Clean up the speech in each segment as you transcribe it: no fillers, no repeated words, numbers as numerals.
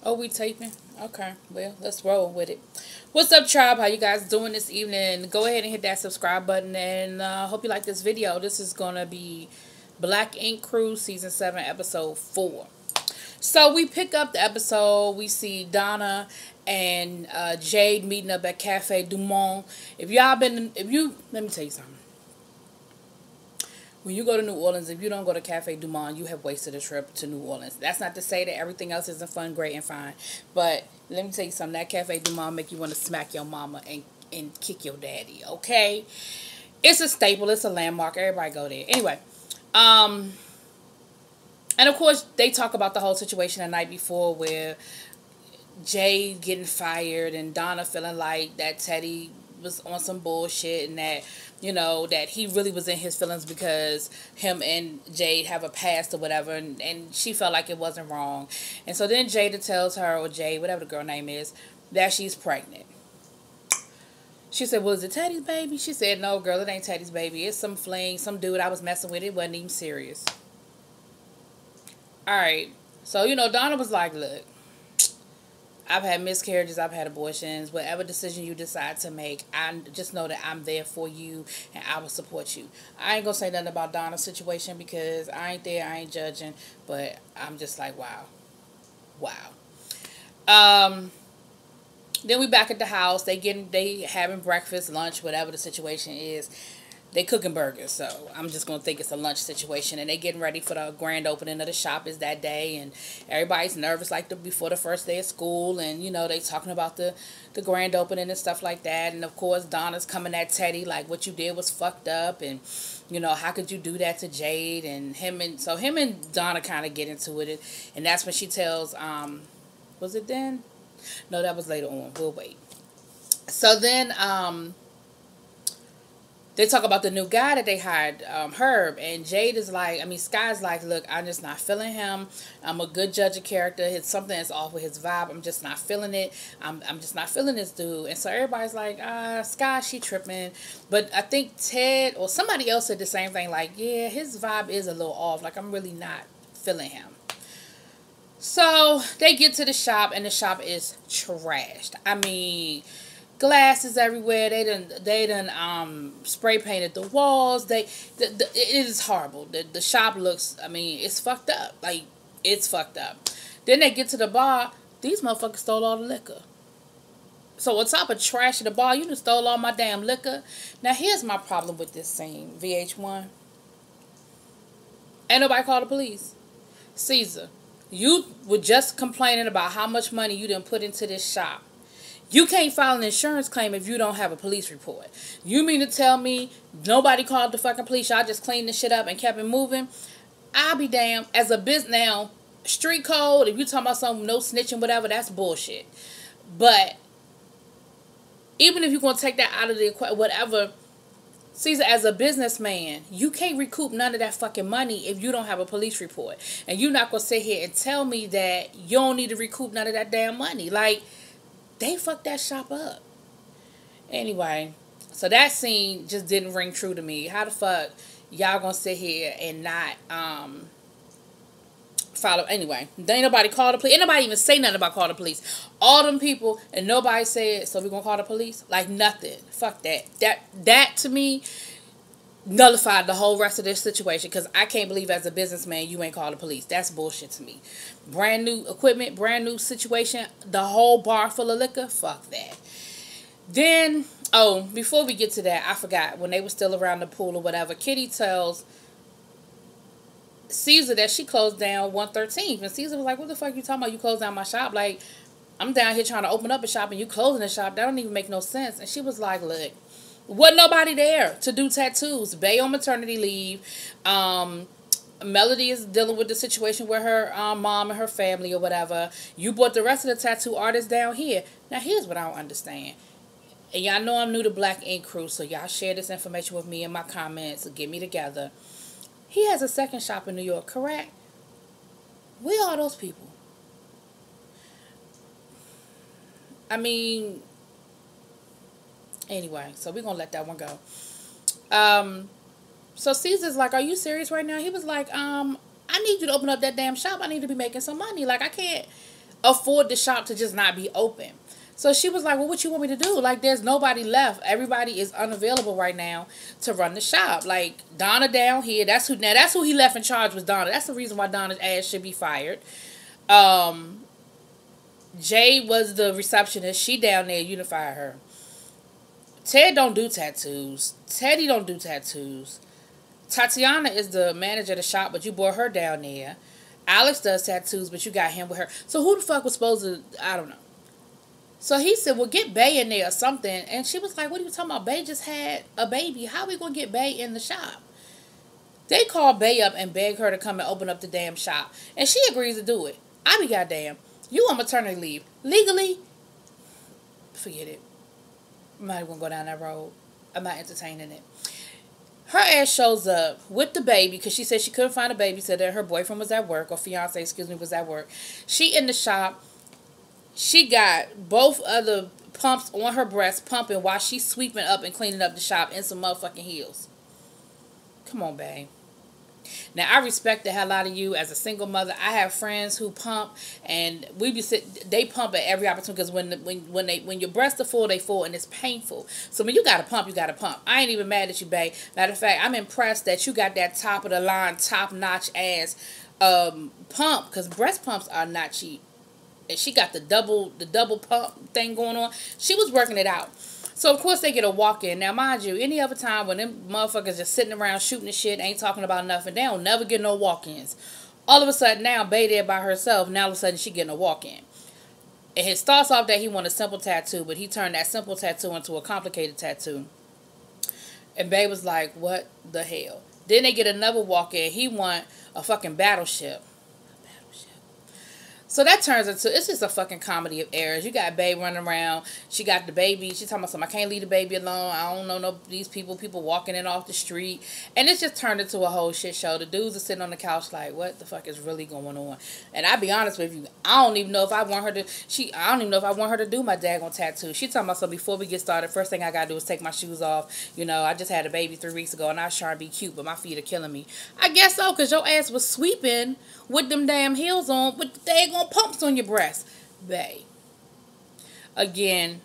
Oh, we taping? Okay, well, let's roll with it. What's up, tribe? How you guys doing this evening? Go ahead and hit that subscribe button, and hope you like this video. This is gonna be Black Ink Crew Season 7, Episode 4. So we pick up the episode. We see Donna and Jade meeting up at Cafe Du Monde. Let me tell you something. When you go to New Orleans, if you don't go to Cafe Du Monde, you have wasted a trip to New Orleans. That's not to say that everything else isn't fun, great, and fine. But let me tell you something. That Cafe Du Monde make you want to smack your mama and kick your daddy, okay? It's a staple. It's a landmark. Everybody go there. Anyway, and of course, they talk about the whole situation the night before where Jay getting fired and Donna feeling like that Teddy was on some bullshit and that, that he really was in his feelings because him and Jade have a past or whatever, and she felt like it wasn't wrong. And so then Jada tells her, or Jade, whatever the girl name is, that she's pregnant. She said, well, is it Teddy's baby? She said, no, girl, it ain't Teddy's baby. It's some fling, some dude I was messing with. It wasn't even serious. Alright, so, Donna was like, look, I've had miscarriages, I've had abortions, whatever decision you decide to make, I just know that I'm there for you and I will support you. I ain't gonna say nothing about Donna's situation because I ain't there, I ain't judging, but I'm just like, wow. Then we back at the house, they having breakfast, lunch, whatever the situation is. They cooking burgers, so I'm just going to think it's a lunch situation. And they getting ready for the grand opening of the shop is that day. And everybody's nervous before the first day of school. And, they talking about the grand opening and stuff like that. And, of course, Donna's coming at Teddy like what you did was fucked up. And, how could you do that to Jade? And him and Donna kind of get into it. And that's when she tells, was it then? No, that was later on. We'll wait. So then, they talk about the new guy that they hired, Herb, and Jade is like, Sky's like, look, I'm just not feeling him. I'm a good judge of character. It's something that's off with his vibe. I'm just not feeling it. I'm just not feeling this dude. And so everybody's like, Sky, she tripping. But I think Ted or somebody else said the same thing, like, yeah, his vibe is a little off. Like, I'm really not feeling him. So they get to the shop, and the shop is trashed. Glasses everywhere. They done spray painted the walls. It is horrible. The shop looks, it's fucked up. Like, it's fucked up. Then they get to the bar. These motherfuckers stole all the liquor. So on top of trash in the bar, you done stole all my damn liquor. Now here's my problem with this scene, VH1. Ain't nobody called the police. Caesar, you were just complaining about how much money you done put into this shop. You can't file an insurance claim if you don't have a police report. You mean to tell me nobody called the fucking police? Y'all just cleaned this shit up and kept it moving? I'll be damned. As a business now, street code, if you talking about some no snitching, whatever, that's bullshit. But even if you're going to take that out of the equation, whatever, Caesar, as a businessman, you can't recoup none of that fucking money if you don't have a police report. And you're not going to sit here and tell me that you don't need to recoup none of that damn money. Like, they fucked that shop up. Anyway, so that scene just didn't ring true to me. How the fuck y'all gonna sit here and not follow? Anyway, ain't nobody call the police. Ain't nobody even say nothing about call the police. All them people and nobody said, so we gonna call the police? Like, nothing. Fuck that. That to me nullified the whole rest of this situation, because I can't believe as a businessman you ain't called the police. That's bullshit to me. Brand new equipment, brand new situation, the whole bar full of liquor, fuck that. Then, before we get to that, I forgot, when they were still around the pool or whatever, Kitty tells Caesar that she closed down 113th, and Caesar was like, what the fuck you talking about? You closed down my shop? Like, I'm down here trying to open up a shop and you closing the shop. That don't even make no sense. And she was like, look, wasn't nobody there to do tattoos. Bay on maternity leave. Melody is dealing with the situation with her mom and her family or whatever. You brought the rest of the tattoo artists down here. Now, here's what I don't understand. And y'all know I'm new to Black Ink Crew, so y'all share this information with me in my comments and get me together. He has a second shop in New York, correct? Where are those people? Anyway, so we're going to let that one go. So Caesar's like, are you serious right now? He was like, I need you to open up that damn shop. I need to be making some money. Like, I afford the shop to just not be open. So she was like, well, what you want me to do? Like, there's nobody left. Everybody is unavailable right now to run the shop. Like, Donna down here, that's who he left in charge was Donna. That's the reason why Donna's ass should be fired. Jay was the receptionist. She down there, unify her. Ted don't do tattoos. Teddy don't do tattoos. Tatiana is the manager of the shop, but you brought her down there. Alex does tattoos, but you got him with her. So who the fuck was supposed to, I don't know. So he said, well, get Bay in there or something. And she was like, what are you talking about? Bay just had a baby. How are we going to get Bay in the shop? They called Bay up and begged her to come and open up the damn shop. And she agrees to do it. I be goddamn. You on maternity leave. Legally, forget it. I'm not even going to go down that road. I'm not entertaining it. Her ass shows up with the baby because she said she couldn't find a babysitter. Her boyfriend was at work, or fiance, excuse me, was at work. She in the shop. She got both of the pumps on her breast pumping while she's sweeping up and cleaning up the shop in some motherfucking heels. Come on, babe. Now, I respect the hell out of you as a single mother. I have friends who pump, and they pump at every opportunity because when your breasts are full, they full, and it's painful. So when you got to pump, you got to pump. I ain't even mad at you, babe. Matter of fact, I'm impressed that you got that top of the line, top notch ass pump, because breast pumps are not cheap. And she got the double pump thing going on. She was working it out. So, of course, they get a walk-in. Now, mind you, any other time when them motherfuckers just sitting around shooting the shit, ain't talking about nothing, they don't never get no walk-ins. All of a sudden, now, Bay there by herself, now all of a sudden she getting a walk-in. And it starts off that he want a simple tattoo, but he turned that simple tattoo into a complicated tattoo. And Bay was like, what the hell? Then they get another walk-in. He want a fucking battleship. So that turns into, it's just a fucking comedy of errors. You got Babe running around. She got the baby. She talking about something, I can't leave the baby alone. I don't know these people walking in off the street. And it's just turned into a whole shit show. The dudes are sitting on the couch like, what the fuck is really going on? And I'll be honest with you, I don't even know if I want her to do my daggone tattoo. She talking about, so before we get started, first thing I gotta do is take my shoes off. You know, I just had a baby 3 weeks ago and I was trying to be cute, but my feet are killing me. I guess so, because your ass was sweeping with them damn heels on, with the daggone pumps on your breast. Bae. Again,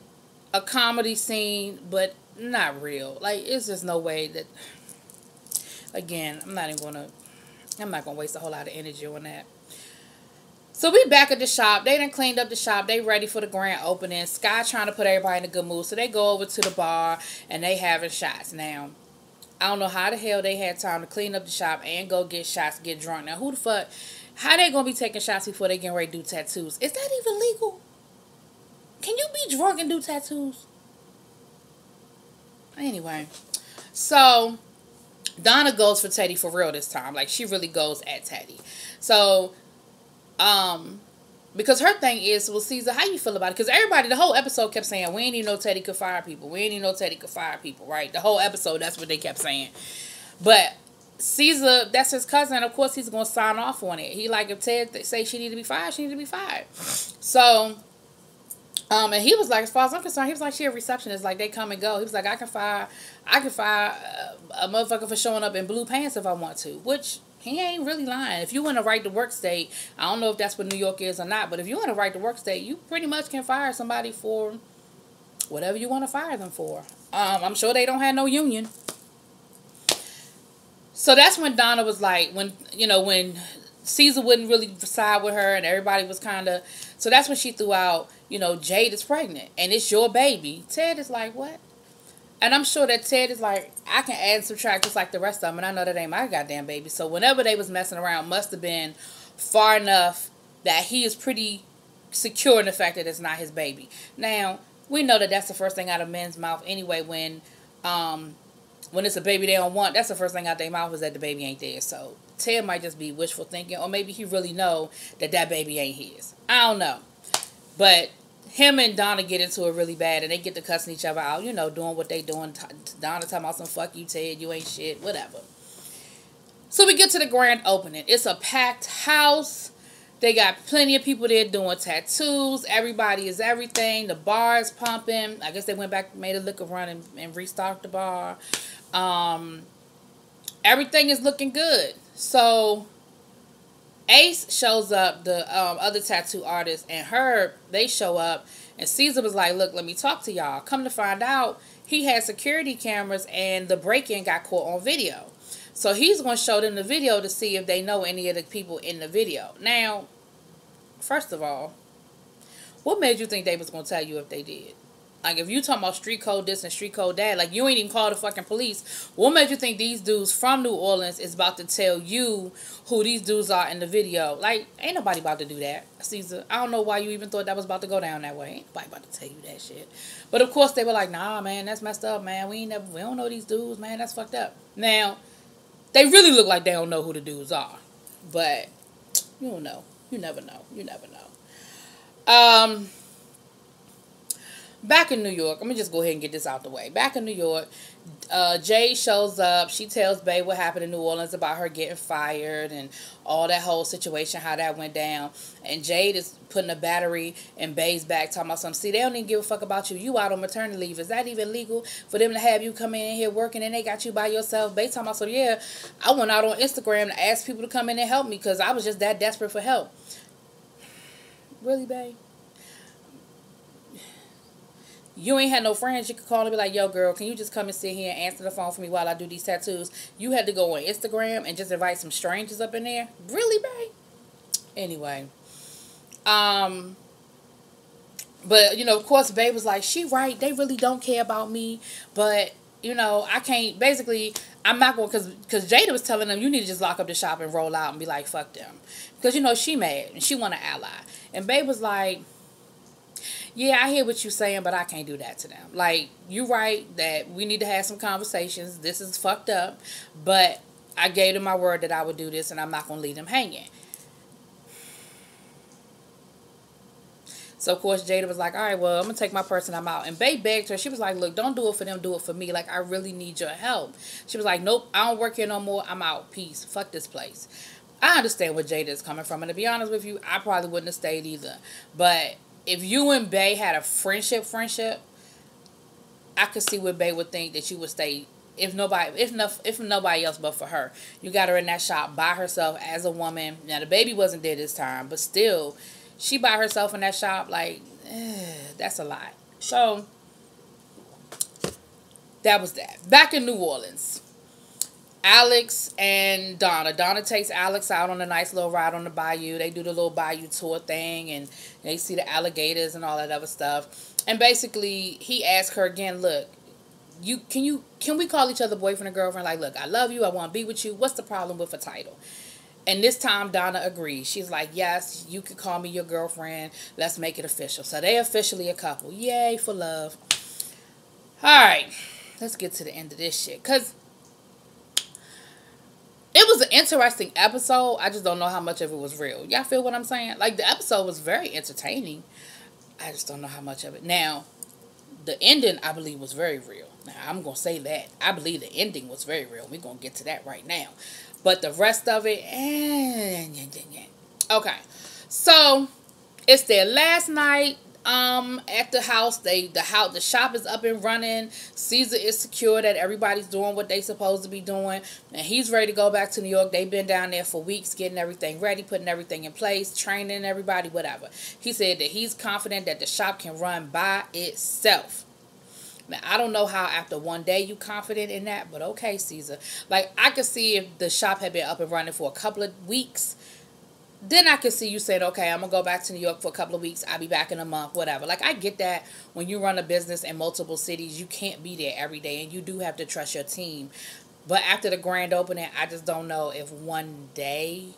a comedy scene, but not real. Like, it's just no way that, again, I'm not gonna waste a whole lot of energy on that. So we back at the shop. They done cleaned up the shop. They ready for the grand opening. Sky trying to put everybody in a good mood. So they go over to the bar and they having shots. Now, I don't know how the hell they had time to clean up the shop and go get shots, get drunk. Now, who the fuck, how they gonna be taking shots before they getting ready to do tattoos? Is that even legal? Can you be drunk and do tattoos? Anyway, so Donna goes for Teddy for real this time. Like, she really goes at Teddy. So, because her thing is, well, Caesar, how you feel about it? Because everybody, the whole episode kept saying, we ain't even know Teddy could fire people. We ain't even know Teddy could fire people, right? The whole episode, that's what they kept saying. But Caesar, that's his cousin. Of course, he's going to sign off on it. He like, if Ted say she need to be fired, she need to be fired. So, and he was like, as far as I'm concerned, he was like, she a receptionist. Like, they come and go. He was like, I can fire a motherfucker for showing up in blue pants if I want to. Which, he ain't really lying. If you in a right to work state, I don't know if that's what New York is or not, but if you in a right to work state, you pretty much can fire somebody for whatever you want to fire them for. I'm sure they don't have no union. So that's when Donna was like, when Caesar wouldn't really side with her and everybody was kind of, so that's when she threw out, Jade is pregnant and it's your baby. Ted is like, what? And I'm sure that Ted is like, I can add and subtract just like the rest of them, and I know that ain't my goddamn baby. So whenever they was messing around, must have been far enough that he is pretty secure in the fact that it's not his baby. Now, we know that that's the first thing out of men's mouth anyway when it's a baby they don't want. That's the first thing out their mouth is that the baby ain't there. So Ted might just be wishful thinking, or maybe he really know that baby ain't his. I don't know. But him and Donna get into it really bad, and they get to cussing each other out, doing what they doing. Donna talking about some, fuck you, Ted, you ain't shit, whatever. So we get to the grand opening. It's a packed house. They got plenty of people there doing tattoos. Everybody is everything. The bar is pumping. I guess they went back, made a liquor run, and restocked the bar. Everything is looking good. So, Ace shows up, the other tattoo artist, and they show up, and Caesar was like, look, let me talk to y'all. Come to find out, he had security cameras, and the break-in got caught on video. So he's going to show them the video to see if they know any of the people in the video. Now, first of all, what made you think they was going to tell you if they did? Like, if you talking about street code this and street code that, like, you ain't even called the fucking police. What made you think these dudes from New Orleans is about to tell you who these dudes are in the video? Like, ain't nobody about to do that, Caesar. I don't know why you even thought that was about to go down that way. Ain't nobody about to tell you that shit. But, of course, they were like, nah, man, that's messed up, man. We don't know these dudes, man. That's fucked up. Now, they really look like they don't know who the dudes are. But, you don't know. You never know. You never know. Back in New York, let me just go ahead and get this out the way. Back in New York, Jade shows up. She tells Bae what happened in New Orleans about her getting fired and all that whole situation, how that went down. And Jade is putting a battery in Bae's back, talking about something. See, they don't even give a fuck about you. You out on maternity leave. Is that even legal for them to have you come in here working and they got you by yourself? Bae talking about, so yeah, I went out on Instagram to ask people to come in and help me because I was just that desperate for help. Really, Bae? You ain't had no friends you could call and be like, yo, girl, can you just come and sit here and answer the phone for me while I do these tattoos? You had to go on Instagram and just invite some strangers up in there? Really, babe? Anyway. But, you know, of course, Babe was like, she right. They really don't care about me. But, you know, I can't, basically, I'm not going, because Jada was telling them, you need to just lock up the shop and roll out and be like, fuck them. Because, you know, she mad and she want an ally. And Babe was like, yeah, I hear what you're saying, but I can't do that to them. Like, you're right that we need to have some conversations. This is fucked up. But I gave them my word that I would do this, and I'm not going to leave them hanging. So, of course, Jada was like, all right, well, I'm going to take my person, I'm out. And Bae begged her. She was like, look, don't do it for them, do it for me. Like, I really need your help. She was like, nope, I don't work here no more. I'm out. Peace. Fuck this place. I understand where Jada is coming from. And to be honest with you, I probably wouldn't have stayed either. But if you and Bae had a friendship, I could see where Bae would think that you would stay if nobody else but for her. You got her in that shop by herself as a woman. Now, the baby wasn't there this time, but still, she by herself in that shop, like, that's a lot. So, that was that. Back in New Orleans, Alex and Donna. Donna takes Alex out on a nice little ride on the bayou. They do the little bayou tour thing, and they see the alligators and all that other stuff. And basically, he asked her again, look, can we call each other boyfriend and girlfriend? Like, look, I love you. I want to be with you. What's the problem with a title? And this time, Donna agrees. She's like, yes, you can call me your girlfriend. Let's make it official. So they officially a couple. Yay for love. All right. Let's get to the end of this shit. Because it was an interesting episode. I just don't know how much of it was real. Y'all feel what I'm saying? Like, the episode was very entertaining. I just don't know how much of it. Now, the ending, I believe, was very real. Now, I'm going to say that. I believe the ending was very real. We're going to get to that right now. But the rest of it, okay. So, it's their last night at the house. The shop is up and running. Caesar is secure that everybody's doing what they supposed to be doing, and he's ready to go back to New York. They've been down there for weeks getting everything ready, putting everything in place, training everybody, whatever. He said that he's confident that the shop can run by itself. Now, I don't know how after one day you confident in that, but okay, Caesar. Like, I could see if the shop had been up and running for a couple of weeks, then I could see you saying, okay, I'm going to go back to New York for a couple of weeks. I'll be back in a month, whatever. Like, I get that when you run a business in multiple cities, you can't be there every day, and you do have to trust your team. But after the grand opening, I just don't know if one day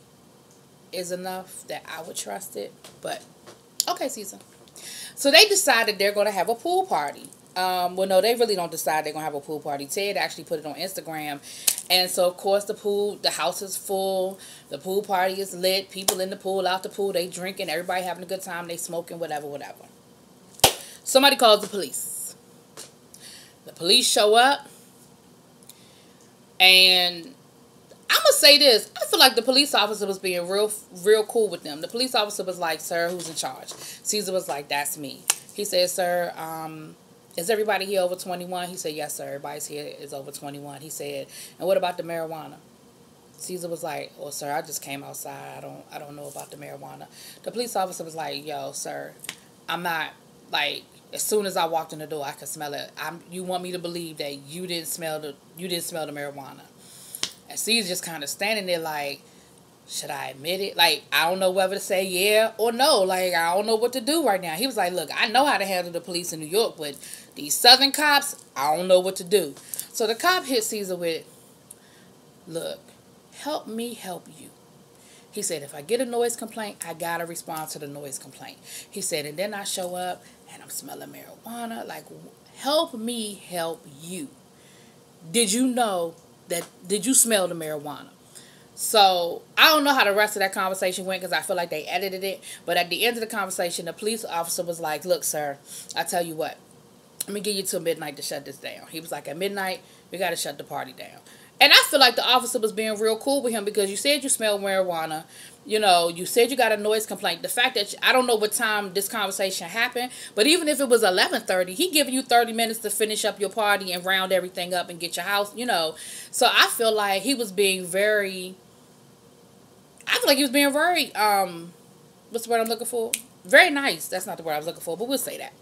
is enough that I would trust it. But, okay, Caesar. So they decided they're going to have a pool party. Well, no, they really don't decide they're going to have a pool party. Ted actually put it on Instagram. And so, of course, the house is full. The pool party is lit. People in the pool, out the pool, they drinking. Everybody having a good time. They smoking, whatever. Somebody calls the police. The police show up. And I'm going to say this. I feel like the police officer was being real cool with them. The police officer was like, sir, who's in charge? Caesar was like, that's me. He said, sir, is everybody here over 21? He said, yes, sir. Everybody's here is over 21. He said, and what about the marijuana? Caesar was like, "Well, sir, I just came outside. I don't know about the marijuana." The police officer was like, "Yo, sir, I'm not like." As soon as I walked in the door, I could smell it. You want me to believe that you didn't smell the marijuana? And Caesar just kind of standing there like, should I admit it? Like, I don't know whether to say yeah or no. Like, I don't know what to do right now. He was like, look, I know how to handle the police in New York, but these southern cops, I don't know what to do. So the cop hit Caesar with, look, help me help you. He said, if I get a noise complaint, I got to respond to the noise complaint. He said, and then I show up and I'm smelling marijuana. Like, help me help you. Did you smell the marijuana? So, I don't know how the rest of that conversation went because I feel like they edited it. But at the end of the conversation, the police officer was like, look, sir, I tell you what. Let me give you till midnight to shut this down. He was like, at midnight, we got to shut the party down. And I feel like the officer was being real cool with him because you said you smelled marijuana. You know, you said you got a noise complaint. The fact that I don't know what time this conversation happened, but even if it was 11:30, he giving you 30 minutes to finish up your party and round everything up and get your house, you know. So I feel like he was being very... I feel like he was being very, what's the word I'm looking for? Very nice. That's not the word I was looking for, but we'll say that.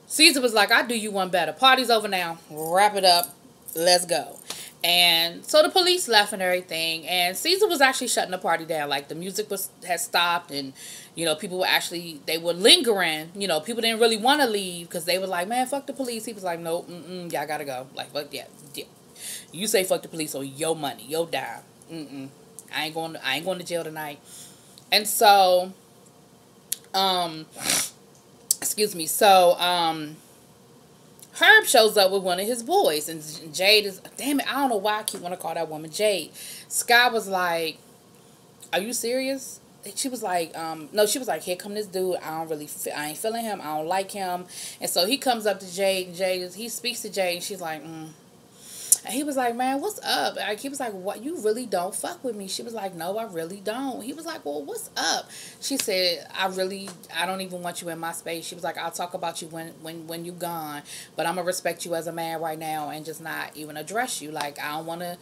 Caesar was like, I'll do you one better. Party's over now. Wrap it up. Let's go. And so the police left and everything. And Caesar was actually shutting the party down. Like, the music had stopped. And, you know, people were actually, they were lingering. You know, people didn't really want to leave because they were like, man, fuck the police. He was like, nope, y'all gotta go. Like, fuck, yeah. You say fuck the police or your money, your dime. I ain't going to jail tonight. And so, excuse me. So, Herb shows up with one of his boys, and Jade is, damn it, I don't know why I keep wanting to call that woman Jade. Sky was like, are you serious? She was like, no, she was like, here come this dude. I ain't feeling him. I don't like him. And so he comes up to Jade, and he speaks to Jade, and she's like, And he was like, man, what's up? Like, he was like, what, you really don't fuck with me? She was like, no, I really don't. He was like, well, what's up? She said, I don't even want you in my space. She was like, I'll talk about you when you gone, but I'm gonna respect you as a man right now and just not even address you. Like, I don't want to.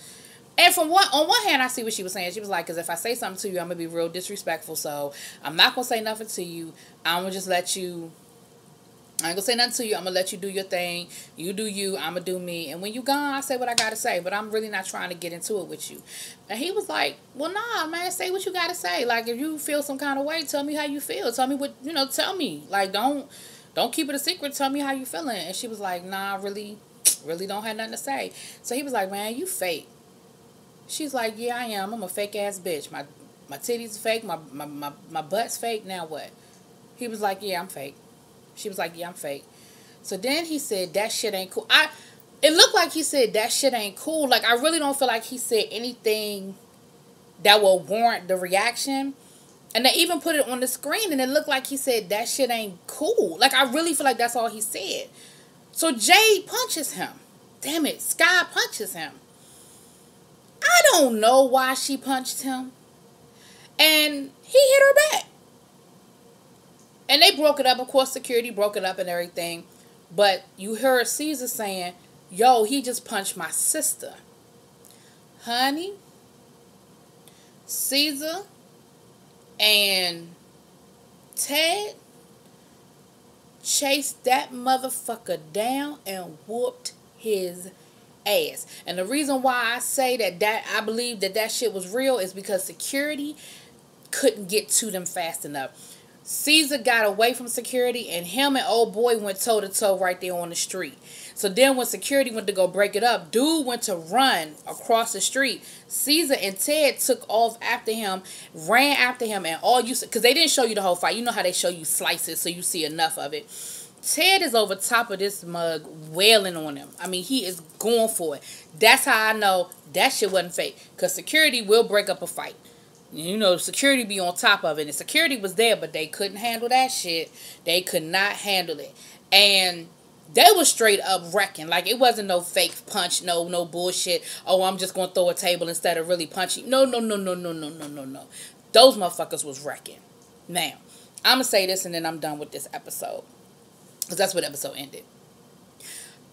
And on one hand, I see what she was saying. She was like, because if I say something to you, I'm going to be real disrespectful. So I'm not going to say nothing to you. I'm going to just let you. I ain't gonna say nothing to you. I'm gonna let you do your thing. You do you. I'm gonna do me. And when you gone, I say what I gotta say. But I'm really not trying to get into it with you. And he was like, well, nah, man. Say what you gotta say. Like, if you feel some kind of way, tell me how you feel. Tell me what, tell me. Like, don't keep it a secret. Tell me how you feeling. And she was like, nah, I really don't have nothing to say. So he was like, man, you fake. She's like, yeah, I am. I'm a fake ass bitch. My titties are fake. My butt's fake. Now what? He was like, yeah, I'm fake. She was like, yeah, I'm fake. So then he said, that shit ain't cool. It looked like he said, that shit ain't cool. Like, I really don't feel like he said anything that will warrant the reaction. And they even put it on the screen, and it looked like he said, that shit ain't cool. Like, I really feel like that's all he said. So Jade punches him. Damn it, Sky punches him. I don't know why she punched him. And he hit her back. And they broke it up. Of course, security broke it up and everything. But you heard Caesar saying, yo, he just punched my sister. Honey, Caesar and Ted chased that motherfucker down and whooped his ass. And the reason why I say that I believe that shit was real is because security couldn't get to them fast enough. Caesar got away from security, and him and old boy went toe-to-toe right there on the street. So then when security went to go break it up, dude went to run across the street. Caesar and Ted took off after him, ran after him, and all you... Because they didn't show you the whole fight. You know how they show you slices so you see enough of it. Ted is over top of this mug wailing on him. I mean, he is going for it. That's how I know that shit wasn't fake. Because security will break up a fight. You know, security be on top of it. And security was there, but they couldn't handle that shit. They could not handle it. And they was straight up wrecking. Like, it wasn't no fake punch, no bullshit. Oh, I'm just going to throw a table instead of really punching. No. Those motherfuckers was wrecking. Now, I'm going to say this and then I'm done with this episode. Because that's what the episode ended.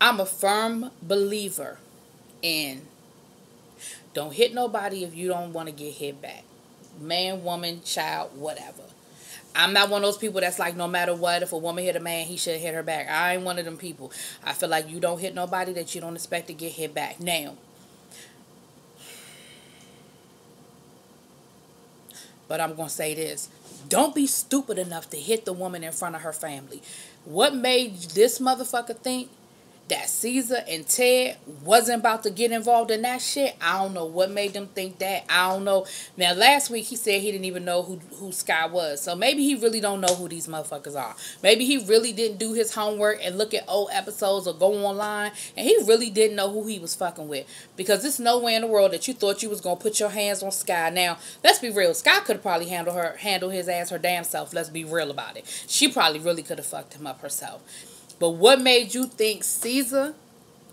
I'm a firm believer in Don't hit nobody if you don't want to get hit back. Man, woman, child, whatever. I'm not one of those people that's like, no matter what, if a woman hit a man, he should hit her back. I ain't one of them people. I feel like you don't hit nobody that you don't expect to get hit back. Now, but I'm going to say this. Don't be stupid enough to hit the woman in front of her family. What made this motherfucker think that Caesar and Ted wasn't about to get involved in that shit? I don't know what made them think that. I don't know. Now, last week he said he didn't even know who Sky was. So maybe he really don't know who these motherfuckers are. Maybe he really didn't do his homework and look at old episodes or go online. And he really didn't know who he was fucking with. Because there's no way in the world that you thought you was going to put your hands on Sky. Now, let's be real. Sky could have probably handled his ass her damn self. Let's be real about it. She probably really could have fucked him up herself. But what made you think Caesar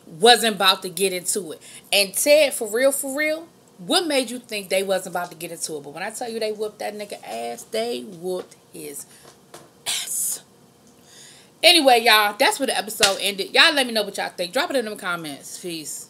wasn't about to get into it? And Ted, for real, what made you think they wasn't about to get into it? But when I tell you they whooped that nigga ass, they whooped his ass. Anyway, y'all, that's where the episode ended. Y'all let me know what y'all think. Drop it in the comments. Peace.